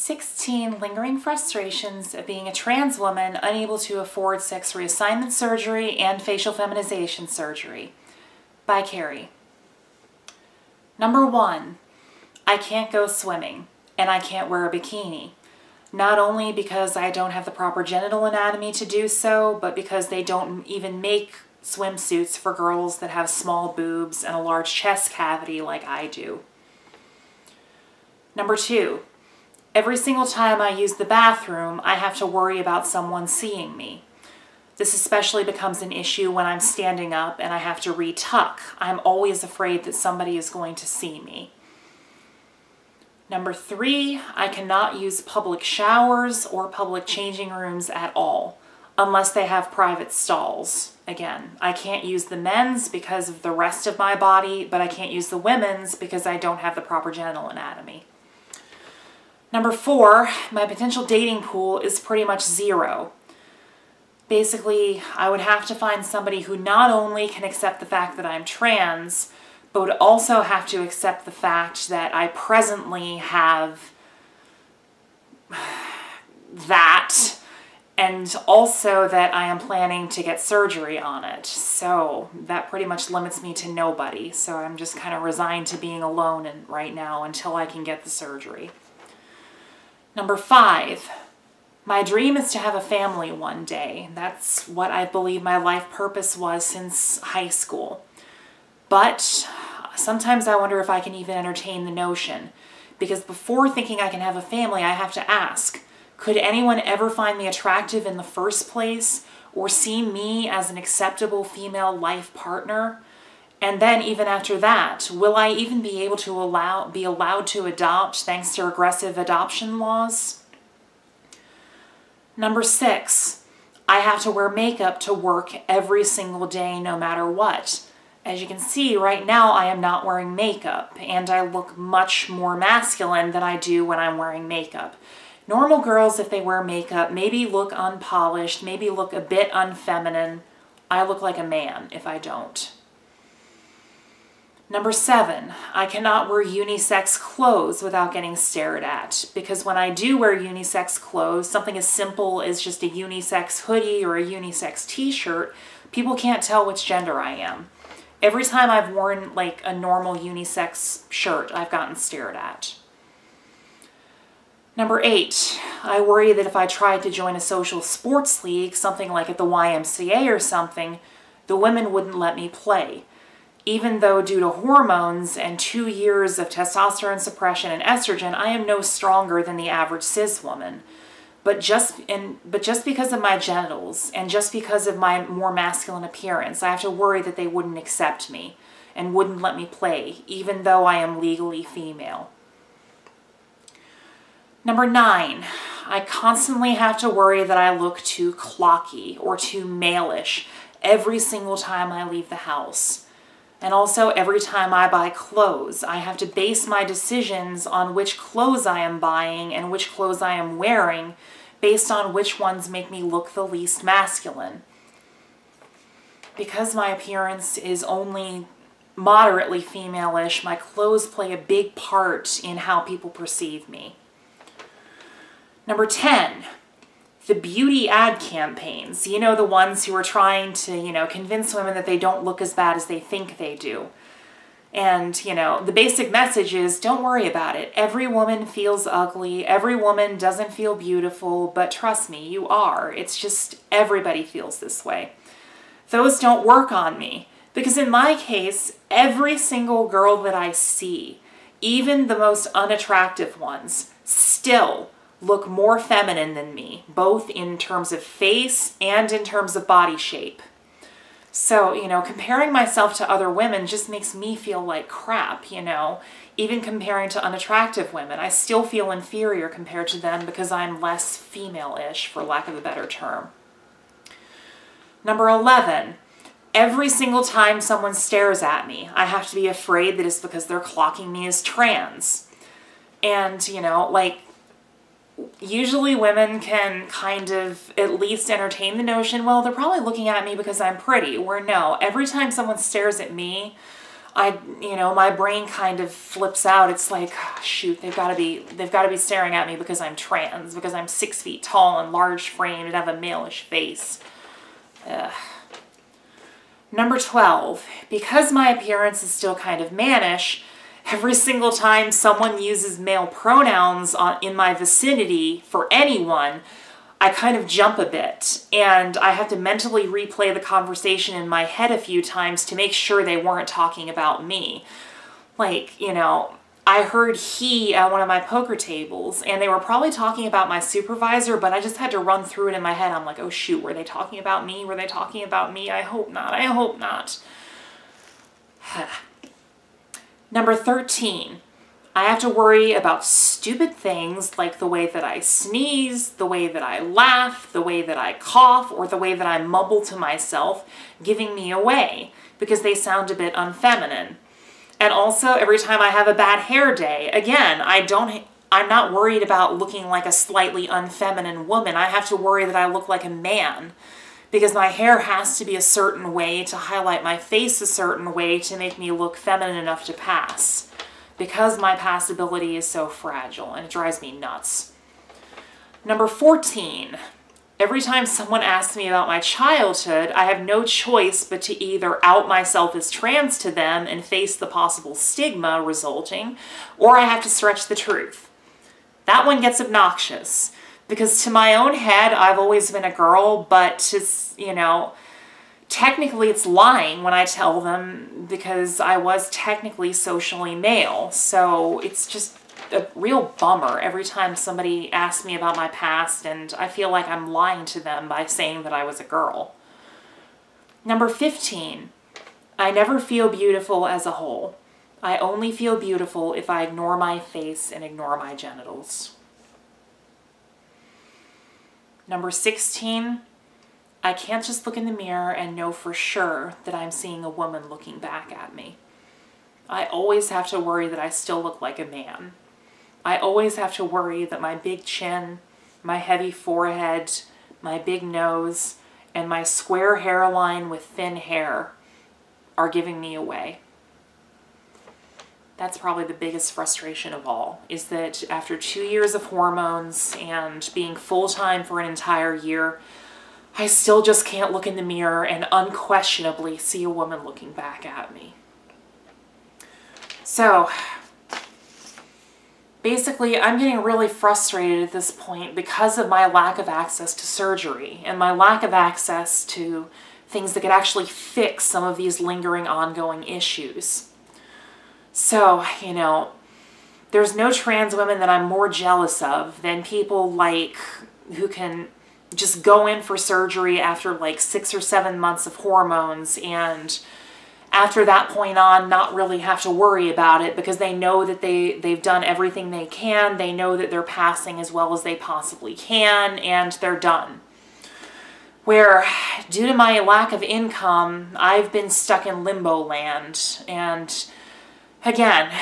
16 Lingering Frustrations of Being a Trans Woman Unable to Afford Sex Reassignment Surgery and Facial Feminization Surgery by Carrie. Number 1, I can't go swimming and I can't wear a bikini. Not only because I don't have the proper genital anatomy to do so, but because they don't even make swimsuits for girls that have small boobs and a large chest cavity like I do. Number 2, every single time I use the bathroom, I have to worry about someone seeing me. This especially becomes an issue when I'm standing up and I have to retuck. I'm always afraid that somebody is going to see me. Number 3, I cannot use public showers or public changing rooms at all, unless they have private stalls. Again, I can't use the men's because of the rest of my body, but I can't use the women's because I don't have the proper genital anatomy. Number 4, my potential dating pool is pretty much 0. Basically, I would have to find somebody who not only can accept the fact that I'm trans, but would also have to accept the fact that I presently have that, and also that I am planning to get surgery on it. So that pretty much limits me to nobody. So I'm just kind of resigned to being alone right now until I can get the surgery. Number 5, my dream is to have a family one day. That's what I believe my life purpose was since high school. But sometimes I wonder if I can even entertain the notion, because before thinking I can have a family, I have to ask, could anyone ever find me attractive in the first place or see me as an acceptable female life partner? And then even after that, will I even be able to be allowed to adopt thanks to regressive adoption laws? Number 6, I have to wear makeup to work every single day no matter what. As you can see right now, I am not wearing makeup and I look much more masculine than I do when I'm wearing makeup. Normal girls, if they wear makeup, maybe look unpolished, maybe look a bit unfeminine. I look like a man if I don't. Number 7, I cannot wear unisex clothes without getting stared at, because when I do wear unisex clothes, something as simple as just a unisex hoodie or a unisex t-shirt, people can't tell which gender I am. Every time I've worn like a normal unisex shirt, I've gotten stared at. Number 8, I worry that if I tried to join a social sports league, something like at the YMCA or something, the women wouldn't let me play. Even though due to hormones and 2 years of testosterone suppression and estrogen, I am no stronger than the average cis woman. But just because of my genitals and just because of my more masculine appearance, I have to worry that they wouldn't accept me and wouldn't let me play, even though I am legally female. Number 9, I constantly have to worry that I look too clocky or too male-ish every single time I leave the house. And also every time I buy clothes, I have to base my decisions on which clothes I am buying and which clothes I am wearing based on which ones make me look the least masculine. Because my appearance is only moderately female-ish, my clothes play a big part in how people perceive me. Number 10, the beauty ad campaigns. You know, the ones who are trying to, convince women that they don't look as bad as they think they do. And, the basic message is, don't worry about it. Every woman feels ugly. Every woman doesn't feel beautiful, but trust me, you are. It's just everybody feels this way. Those don't work on me, because in my case, every single girl that I see, even the most unattractive ones, still look more feminine than me, both in terms of face and in terms of body shape. So, comparing myself to other women just makes me feel like crap, Even comparing to unattractive women, I still feel inferior compared to them because I'm less female-ish, for lack of a better term. Number 11, every single time someone stares at me, I have to be afraid that it's because they're clocking me as trans. And, usually women can kind of at least entertain the notion, well, they're probably looking at me because I'm pretty, where no, every time someone stares at me, my brain kind of flips out. It's like, oh, shoot, they've got to be staring at me because I'm trans, because I'm 6 feet tall and large framed and have a malish face. Ugh. Number 12, because my appearance is still kind of mannish, every single time someone uses male pronouns in my vicinity for anyone, I kind of jump a bit, and I have to mentally replay the conversation in my head a few times to make sure they weren't talking about me. Like, I heard he at one of my poker tables, and they were probably talking about my supervisor, but I just had to run through it in my head. I'm like, oh shoot, were they talking about me? Were they talking about me? I hope not. I hope not. Number 13. I have to worry about stupid things like the way that I sneeze, the way that I laugh, the way that I cough, or the way that I mumble to myself, giving me away because they sound a bit unfeminine. And also, every time I have a bad hair day, again, I'm not worried about looking like a slightly unfeminine woman. I have to worry that I look like a man because my hair has to be a certain way to highlight my face a certain way to make me look feminine enough to pass. Because my passability is so fragile, and it drives me nuts. Number 14, every time someone asks me about my childhood, I have no choice but to either out myself as trans to them and face the possible stigma resulting, or I have to stretch the truth. That one gets obnoxious, because to my own head, I've always been a girl, but to, technically it's lying when I tell them because I was technically socially male. So it's just a real bummer every time somebody asks me about my past, and I feel like I'm lying to them by saying that I was a girl. Number 15, I never feel beautiful as a whole. I only feel beautiful if I ignore my face and ignore my genitals. Number 16, I can't just look in the mirror and know for sure that I'm seeing a woman looking back at me. I always have to worry that I still look like a man. I always have to worry that my big chin, my heavy forehead, my big nose, and my square hairline with thin hair are giving me away. That's probably the biggest frustration of all, is that after 2 years of hormones and being full-time for an entire year, I still just can't look in the mirror and unquestionably see a woman looking back at me. So, basically, I'm getting really frustrated at this point because of my lack of access to surgery and my lack of access to things that could actually fix some of these lingering, ongoing issues. So, there's no trans women that I'm more jealous of than people who can just go in for surgery after 6 or 7 months of hormones, and after that point on not really have to worry about it because they know that they've done everything they can, they know that they're passing as well as they possibly can, and they're done. Where, due to my lack of income, I've been stuck in limbo land, and again,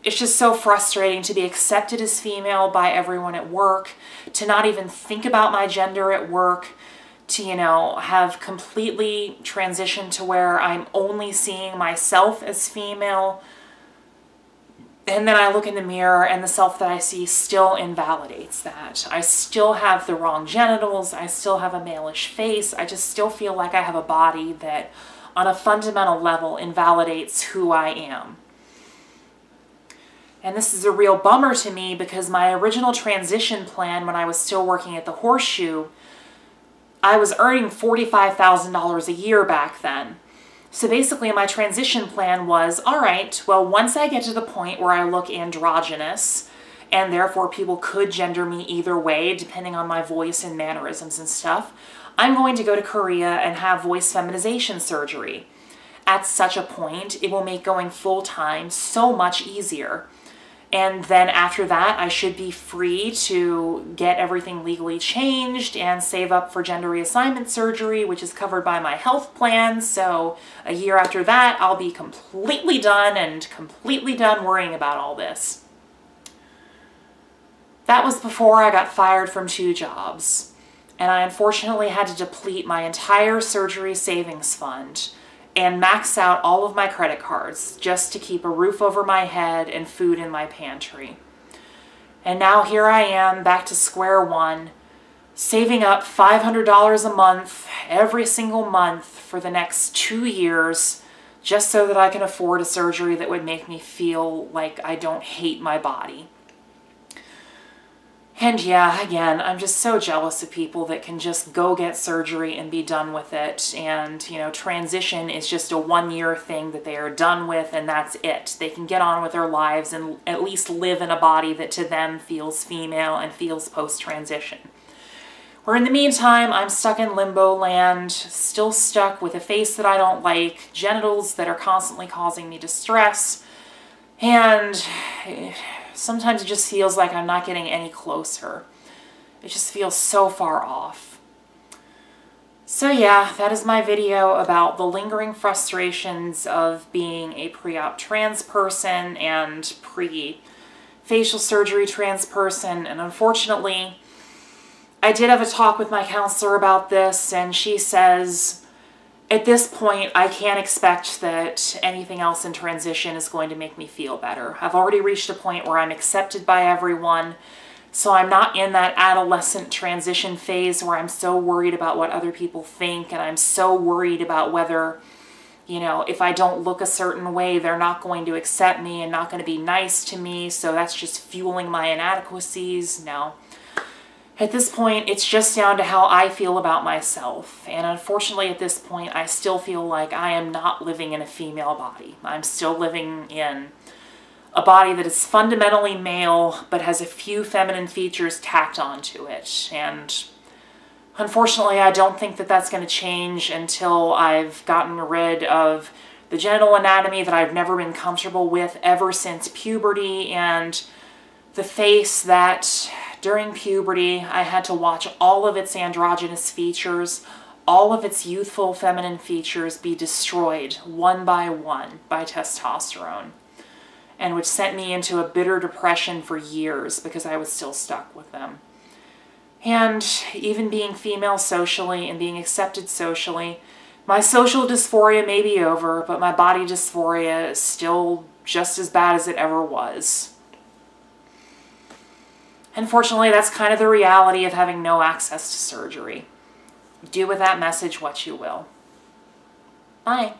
it's just so frustrating to be accepted as female by everyone at work, to not even think about my gender at work, to, have completely transitioned to where I'm only seeing myself as female. And then I look in the mirror and the self that I see still invalidates that. I still have the wrong genitals. I still have a malish face. I just still feel like I have a body that on a fundamental level invalidates who I am. And this is a real bummer to me because my original transition plan when I was still working at the Horseshoe, I was earning $45,000 a year back then. So basically my transition plan was, all right, well, once I get to the point where I look androgynous, and therefore people could gender me either way depending on my voice and mannerisms and stuff, I'm going to go to Korea and have voice feminization surgery. At such a point, it will make going full-time so much easier. And then after that, I should be free to get everything legally changed and save up for gender reassignment surgery, which is covered by my health plan. So a year after that, I'll be completely done and completely done worrying about all this. That was before I got fired from 2 jobs. And I unfortunately had to deplete my entire surgery savings fund. and max out all of my credit cards just to keep a roof over my head and food in my pantry. And now here I am back to square one, saving up $500 a month every single month for the next 2 years just so that I can afford a surgery that would make me feel like I don't hate my body. And yeah, again, I'm just so jealous of people that can just go get surgery and be done with it. And, you know, transition is just a 1-year thing that they are done with, and that's it. They can get on with their lives and at least live in a body that to them feels female and feels post-transition. Where in the meantime, I'm stuck in limbo land, still stuck with a face that I don't like, genitals that are constantly causing me distress, and sometimes it just feels like I'm not getting any closer. It just feels so far off. So yeah, that is my video about the lingering frustrations of being a pre-op trans person and pre-facial surgery trans person. And unfortunately, I did have a talk with my counselor about this, and she says, at this point, I can't expect that anything else in transition is going to make me feel better. I've already reached a point where I'm accepted by everyone, so I'm not in that adolescent transition phase where I'm so worried about what other people think, and I'm so worried about whether, you know, if I don't look a certain way, they're not going to accept me and not going to be nice to me, so that's just fueling my inadequacies. No. At this point, it's just down to how I feel about myself. And unfortunately, at this point, I still feel like I am not living in a female body. I'm still living in a body that is fundamentally male, but has a few feminine features tacked onto it. And unfortunately, I don't think that that's going to change until I've gotten rid of the genital anatomy that I've never been comfortable with ever since puberty, and the face that during puberty I had to watch all of its androgynous features, all of its youthful feminine features be destroyed one by testosterone, and which sent me into a bitter depression for years because I was still stuck with them. And even being female socially and being accepted socially, my social dysphoria may be over, but my body dysphoria is still just as bad as it ever was. Unfortunately, that's kind of the reality of having no access to surgery. Do with that message what you will. Bye.